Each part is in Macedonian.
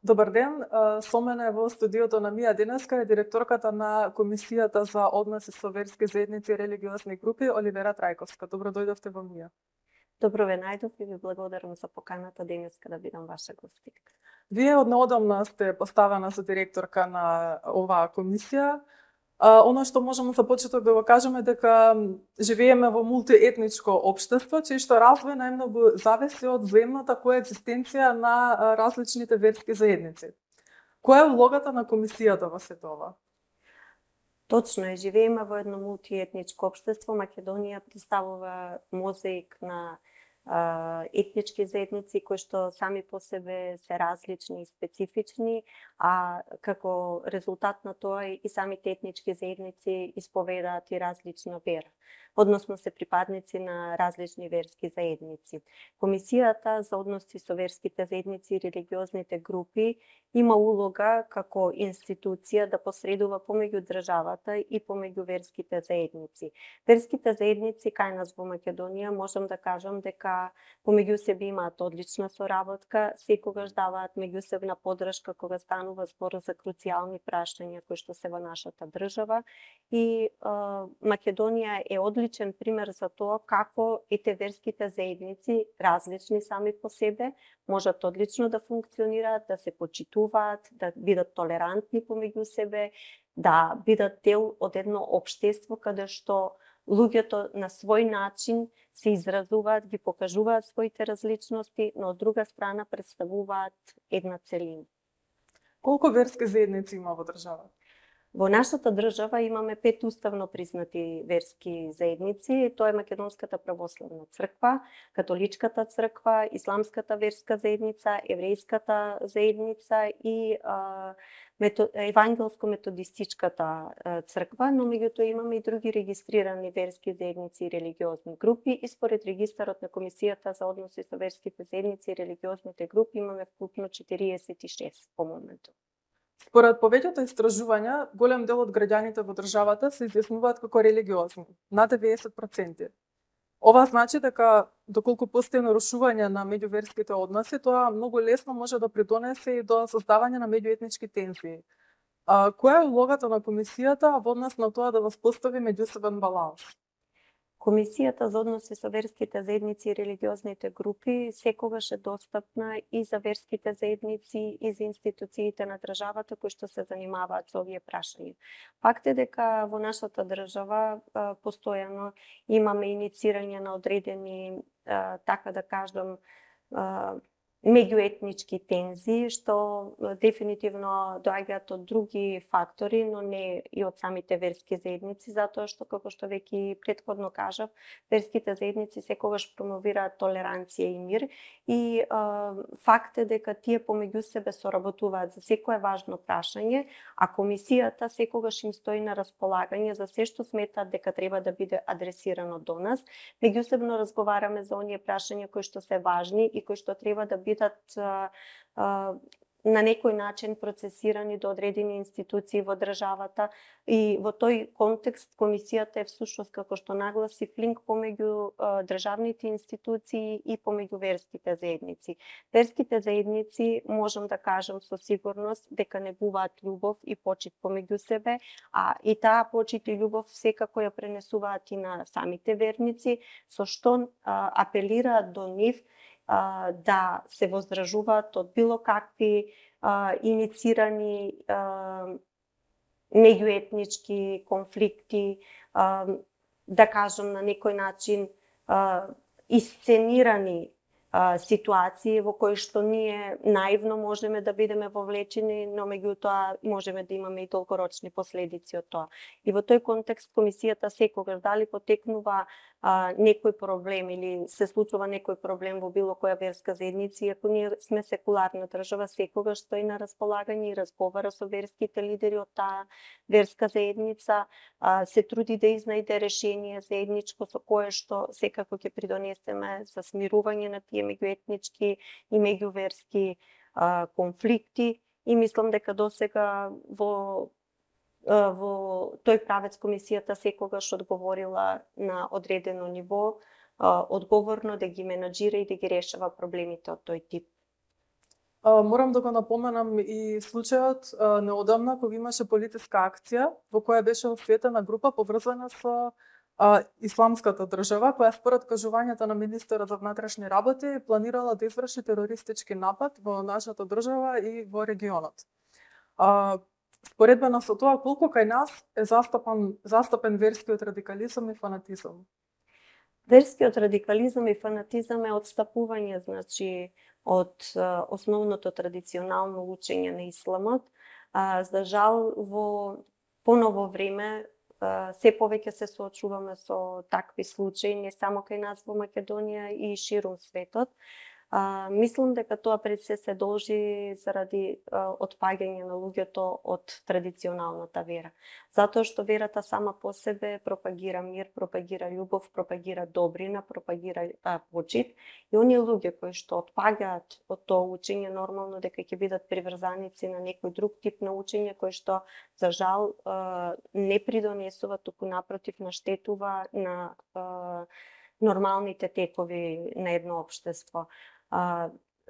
Добар ден, со мене во студиото на Мија денеска е директорката на Комисијата за односи со верски заедници и религиозни групи, Оливера Трајковска. Добро дојдовте во Мија. Добро ве најдов и ви благодарам за поканата денеска да бидам ваша гостинка. Вие однеодамна сте поставена за директорка на оваа комисија. Оно што можеме за почеток да го кажеме дека живееме во мултиетничко општество, чие што развој најмногу зависи од взаимната коегзистенција на различните верски заедници. Која е улогата на комисијата во сето ова? Точно е, живееме во едно мултиетничко општество. Македонија представува мозаик на етнички заедници кои што сами по себе се различни и специфични, а како резултат на тоа и самите етнички заедници исповедаат и различна вера, односно се припадници на различни верски заедници. Комисијата за односи со верските заедници и религиозните групи има улога како институција да посредува помеѓу државата и помеѓу верските заедници. Верските заедници кај нас во Македонија можам да кажам дека помеѓу себе имаат одлична соработка, секогаш даваат меѓусебна поддршка кога станува збор за круцијални прашања кои што се во нашата држава и Македонија е одличен пример за тоа како ете верските заедници, различни сами по себе, можат одлично да функционираат, да се почитуваат, да бидат толерантни помеѓу себе, да бидат дел од едно општество каде што луѓето на свој начин се изразуваат, ги покажуваат своите различности, но од друга страна представуваат една целина. Колку верски заедници има во државата? Во нашата држава имаме 5 уставно признати верски заедници. Тоа е Македонската православна црква, Католичката црква, Исламската верска заедница, Еврејската заедница и Евангелско-методистичката црква, но меѓутоа имаме и други регистрирани верски заедници и религиозни групи и според регистарот на Комисијата за односи со верските заедници и религиозните групи имаме вкупно 46 по моментот. Според повеќето истражувања, голем дел од граѓаните во државата се изјаснуваат како религиозни, над 90%. Ова значи дека доколку постои нарушување на меѓуверските односи, тоа многу лесно може да придонесе и до создавање на меѓуетнички тензии. Која е улогата на комисијата во однос на тоа да воспостави меѓусебен баланс? Комисијата за односи со верските заедници и религиозните групи секогаш е достапна и за верските заедници и за институциите на државата кои што се занимаваат со овие прашања. Факт е дека во нашата држава постојано имаме иницирање на одредени, така да кажам, меѓуетнички тензии, што дефинитивно доаѓаат од други фактори, но не и од самите верски заедници, затоа што, како што веќе претходно кажав, верските заедници секогаш промовираат толеранција и мир и факт е дека тие помеѓу себе соработуваат за секое важно прашање, а комисијата секогаш им стои на располагање за се што сметаат дека треба да биде адресирано до нас. Меѓусебно разговараме за оние прашања кои што се важни и кои што треба да бидат на некој начин процесирани до одредени институции во државата и во тој контекст комисијата е всушност, како што нагласи, линк помеѓу државните институции и помеѓу верските заедници. Верските заедници можам да кажам со сигурност дека негуваат љубов и почит помеѓу себе, а и таа почит и љубов секако ја пренесуваат и на самите верници, со што апелираат до нив да се воздржуваат од било какви иницирани меѓуетнички конфликти, да кажам на некој начин исценирани ситуации во кои што ние наивно можеме да бидеме вовлечени, но меѓутоа можеме да имаме и долгорочни последици од тоа. И во тој контекст комисијата секогаш дали потекнува некој проблем или се случува некој проблем во било која верска заедница, иако ние сме секуларна држава, секогаш стои на располагање и разговара со верските лидери од таа верска заедница, се труди да изнајде решение заедничко со кое што секако ќе придонесеме за смирување на тие меѓуетнички и меѓуверски конфликти и мислам дека досега во тој правец комисијата секогаш одговорила на одредено ниво, одговорно да ги менаџира и да ги решава проблемите од тој тип. Морам да го напоменам и случајот неодамна кога имаше полициска акција во која беше осветена група поврзана со исламската држава, која според кажувањата на министерот за внатрешни работи планирала да изврши терористички напад во нашата држава и во регионот. Споредбено со тоа, колку кај нас е застапен верскиот радикализам и фанатизам? Верскиот радикализам и фанатизам е отстапување, значи, од основното традиционално учење на исламот. За жал, во поново време се повеќе се соочуваме со такви случаи, не само кај нас во Македонија и ширум светот. Мислам дека тоа пред се должи заради отпаѓање на луѓето од традиционалната вера. Затоа што верата сама по себе пропагира мир, пропагира љубов, пропагира добрина, пропагира почит. И оние луѓе кои што отпаѓаат од тоа учење, нормално дека ќе бидат приврзаници на некој друг тип на учење кој што за жал не придонесува, туку напротив наштетува на нормалните текови на едно општество.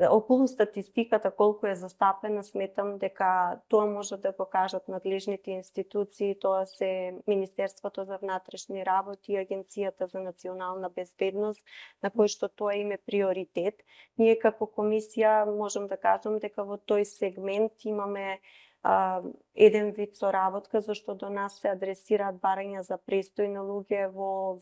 Околу статистиката колку е застапена, сметам дека тоа може да го кажат надлежните институции, тоа се Министерството за внатрешни работи и Агенцијата за национална безбедност, на кој што тоа им е приоритет. Ние како комисија можам да кажам дека во тој сегмент имаме еден вид соработка, зашто до нас се адресираат барања за престој на луѓе во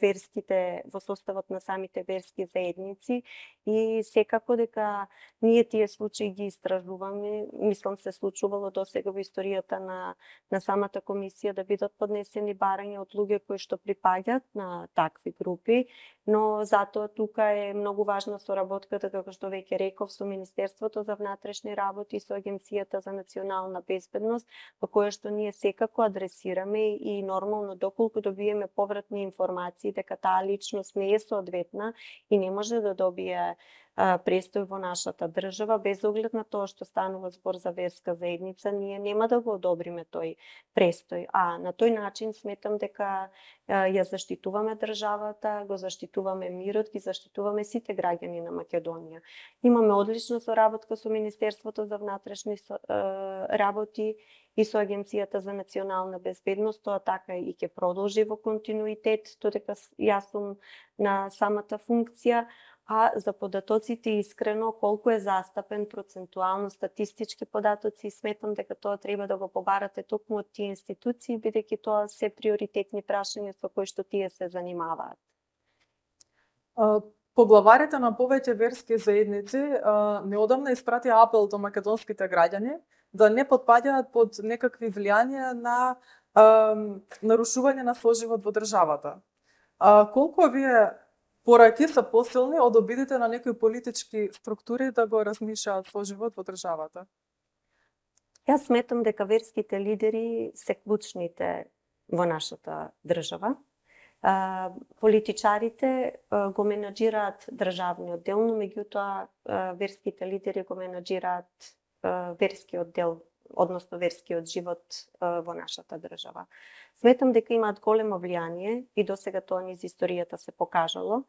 составот на самите верски заедници и секако дека ние тие случаи ги истражуваме. Мислам се случувало досега во историјата на самата комисија да бидат поднесени барања од луѓе кои што припаѓаат на такви групи, но затоа тука е многу важна соработката, како што веќе реков, со Министерството за внатрешни работи и со Агенцијата за национална безбедност, во која што ние секако адресираме и нормално доколку добиеме повратни информации дека таа личност не е соодветна и не може да добие престој во нашата држава, без оглед на тоа што станува збор за верска заедница, ние нема да го одобриме тој престој. На тој начин сметам дека ја заштитуваме државата, го заштитуваме мирот, ги заштитуваме сите граѓани на Македонија. Имаме одлична соработка со Министерството за внатрешни работи и со Агенцијата за национална безбедност, тоа така и ќе продолжи во континуитет, додека јас сум на самата функција. За податоците искрено, колку е застапен процентуално статистички податоци, сметам дека тоа треба да го побарате токму од тие институции, бидејќи тоа се приоритетни прашања со кои што тие се занимаваат. Поглаварите на повеќе верски заедници неодамна испратија апел до македонските граѓани да не потпаѓаат под некакви влијанија на нарушување на соживот во државата. Колку вие пораки се посилни од обидите на некои политички структури да го размишаат соживот во државата? Јас сметам дека верските лидери се клучните во нашата држава. Политичарите го менаџираат државниот дел, но меѓутоа верските лидери го менаџираат верскиот дел, односно верскиот живот во нашата држава. Сметам дека имаат големо влијание и досега тоа низ историјата се покажало,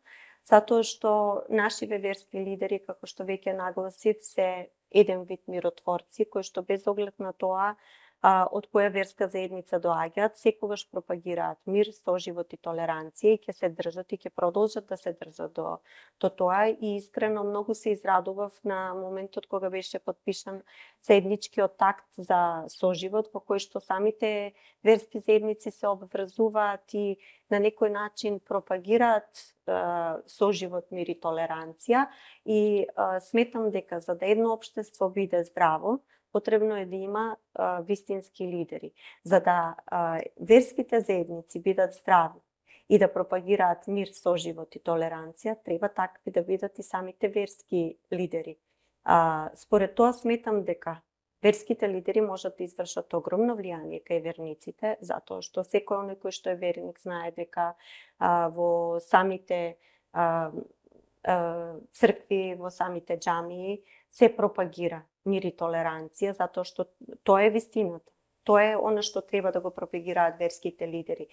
затоа што нашиве верски лидери, како што веќе нагласив, се еден вид миротворци, кои што без оглед на тоа од која верска заедница доаѓаат, секогаш пропагираат мир, соживот и толеранција и ќе се држат и ќе продолжат да се држат до тоа. И искрено многу се израдував на моментот кога беше подпишан заедничкиот акт за соживот, во кој што самите верски заедници се обврзуваат и на некој начин пропагираат соживот, мир и толеранција. И сметам дека за да едно општество биде здраво, потребно е да има вистински лидери. За да верските заедници бидат здрави и да пропагираат мир, соживот и толеранција, треба такви да бидат и самите верски лидери. Според тоа сметам дека верските лидери можат да извршат огромно влијание кај верниците, затоа што секој оној кој што е верник знае дека во самите цркви, во самите џамии се пропагира мир и толеранција, затоа што тоа е вистината. Тоа е она што треба да го пропагираат верските лидери.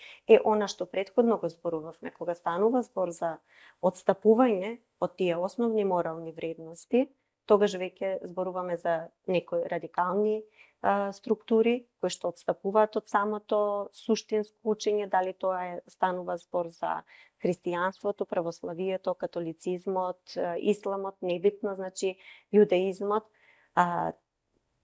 Она што претходно го зборувавме, кога станува збор за отстапување од тие основни морални вредности, тогаш веќе зборуваме за некои радикални структури кои што отстапуваат од самото суштинско учење, дали тоа станува збор за христијанството, православието, католицизмот, исламот, небитно, значи јудаизмот,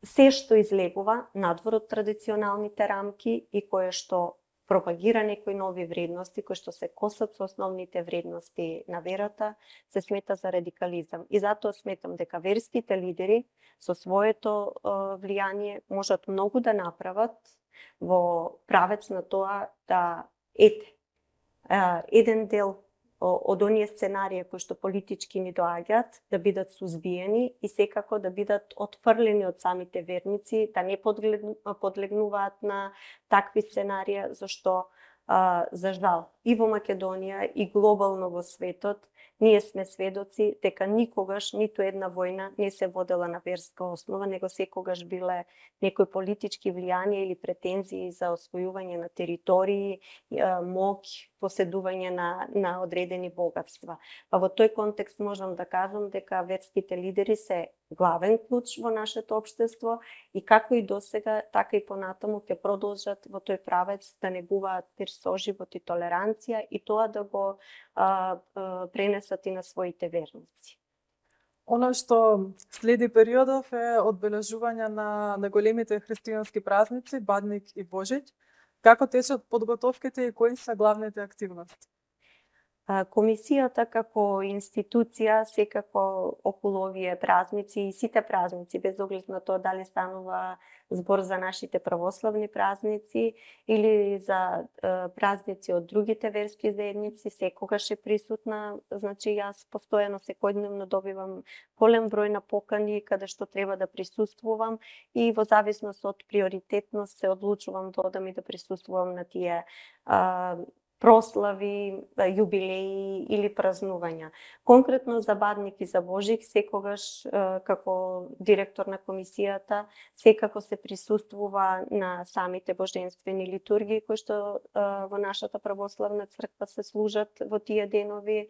се што излегува надвор од традиционалните рамки и кое што пропагира некои нови вредности кои што се косат со основните вредности на верата, се смета за радикализам. И затоа сметам дека верските лидери со своето влијание можат многу да направат во правец на тоа да еден дел од оние сценарии кои што политички ни доаѓаат да бидат сузбиени и секако да бидат отфрлени од самите верници, да не подлегнуваат на такви сценарии, зашто за жал и во Македонија и глобално во светот ние сме сведоци дека никогаш ниту една војна не се водела на верска основа, него секогаш биле некои политички влијанија или претензии за освојување на територии, моќ, поседување на одредени богатства. Па во тој контекст можам да кажам дека верските лидери се главен клуч во нашето општество и како и досега, така и понатаму ќе продолжат во тој правец да негуваат мир, соживот и толеранција и тоа да го пренесат и на своите верници. Оно што следи периодов е одбележување на големите христијански празници, Бадник и Божиќ. Како течат подготовките и кои се главните активности? Комисијата како институција секако околу овие празници и сите празници, без оглед на тоа дали станува збор за нашите православни празници или за празници од другите верски заедници, секогаш е присутна. Значи јас постојано секојдневно добивам голем број на покани каде што треба да присуствувам и во зависност од приоритетност се одлучувам да одам и да присуствувам на тие прослави, јубилеи или празнувања. Конкретно за Бадник и за Божик, секогаш како директор на комисијата, секако се присуствува на самите божествени литургии кои што во нашата православна црква се служат во тие денови.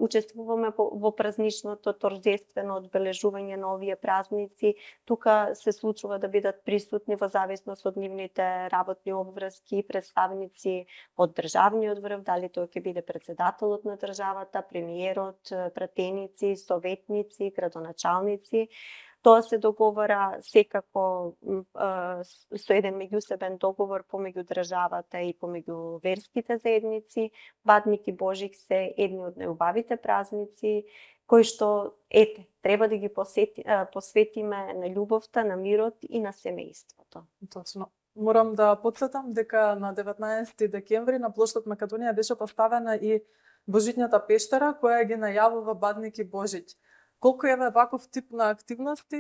Учествуваме во празничното торжествено одбележување на овие празници. Тука се случува да бидат присутни во зависност од нивните работни обврски представници од државниот врв, дали тој ќе биде председателот на државата, премиерот, пратеници, советници, градоначалници. Тоа се договара секако со еден меѓусебен договор помеѓу државата и помеѓу верските заедници. Бадник и Божик се едни од најубавите празници кои што треба да ги посветиме на љубовта, на мирот и на семејството. Точно. Морам да потсетам дека на 19 декември на плоштад Македонија беше поставена и Божитњата пештера која ги најавува Бадник и Божиќ. Колку еве ваков тип на активности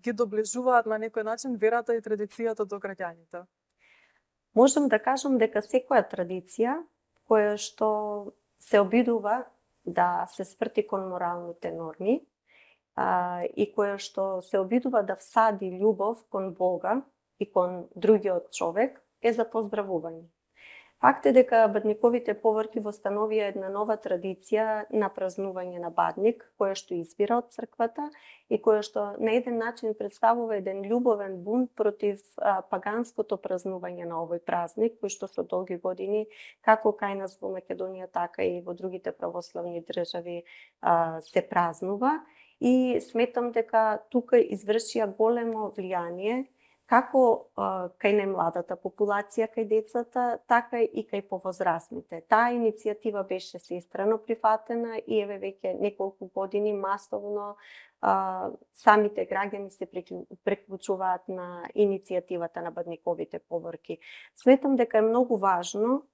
ги доближуваат на некој начин верата и традицијата до граѓаните? Можам да кажам дека секоја традиција која што се обидува да се спрти кон моралните норми и која што се обидува да всади љубов кон Бога и кон другиот човек е за поздравување. Факт е дека Бадниковите поворки востановија една нова традиција на празнување на Бадник, која што избира од црквата и која што на еден начин представува еден љубовен бунт против паганското празнување на овој празник, кој што со долги години, како кај нас во Македонија, така и во другите православни држави се празнува. И сметам дека тука извршија големо влијание како кај најмладата популација, кај децата, така и кај повозрастните. Таа иницијатива беше сестрано прифатена и еве веќе неколку години масовно самите граѓани се приклучуваат на иницијативата на Бадниковите поворки. Сметам дека е многу важно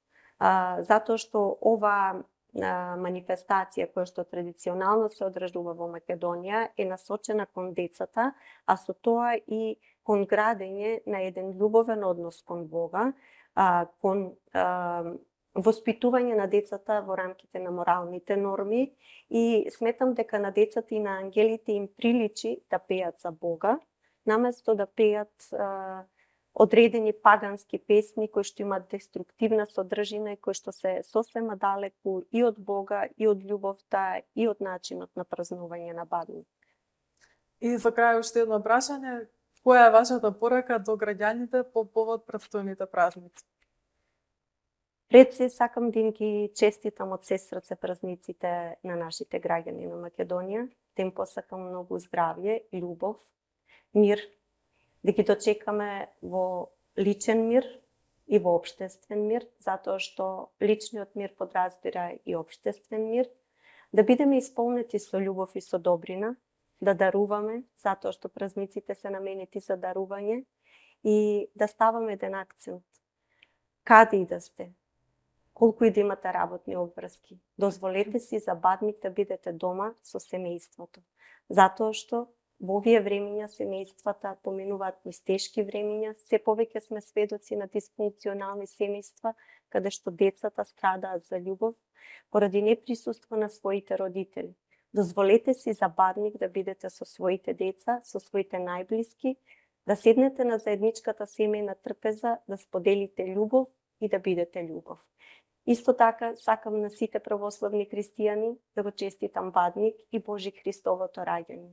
затоа што ова манифестација која што традиционално се одржува во Македонија е насочена кон децата, а со тоа и кон градење на еден љубовен однос кон Бога, кон воспитување на децата во рамките на моралните норми и сметам дека на децата и на ангелите им приличи да пеат за Бога, наместо да пеат одредени пагански песни кои што имаат деструктивна содржина и кои што се сосема далеку и од Бога, и од љубовта, и од начинот на празнување на Бадник. И за крај уште едно прашање, која е вашата порака до граѓаните по повод претстојните празници? Пред се сакам да им ги честитам од се срце празниците на нашите граѓани на Македонија, да им посакам многу здравје, љубов, мир, да ги дочекаме во личен мир и во општествен мир, затоа што личниот мир подразбира и општествен мир, да бидеме исполнети со љубов и со добрина, да даруваме, затоа што празниците се наменети за дарување, и да ставаме еден акцент. Каде и да сте, колку и да имате работни обврски, дозволете си за бадник да бидете дома со семејството, затоа што во овие времиња семејствата поминуваат низ тешки времиња, се повеќе сме сведоци на дисфункционални семејства, каде што децата страдаат за љубов поради неприсуство на своите родители. Дозволете си за бадник да бидете со своите деца, со своите најблиски, да седнете на заедничката семејна трпеза, да споделите љубов и да бидете љубов. Исто така, сакам на сите православни христијани да го честитам бадник и Божи Христовото раѓање.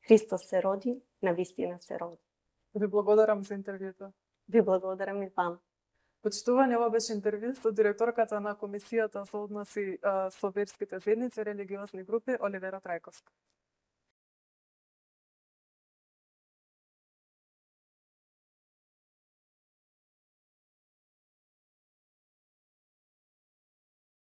Христос се роди, навистина се роди. Ви благодарам за интервјуто. Ви благодарам и вам. Почитување, ова беше интервју со директорката на Комисијата за односи со верските заедници и религиозни групи Оливера Трајковска.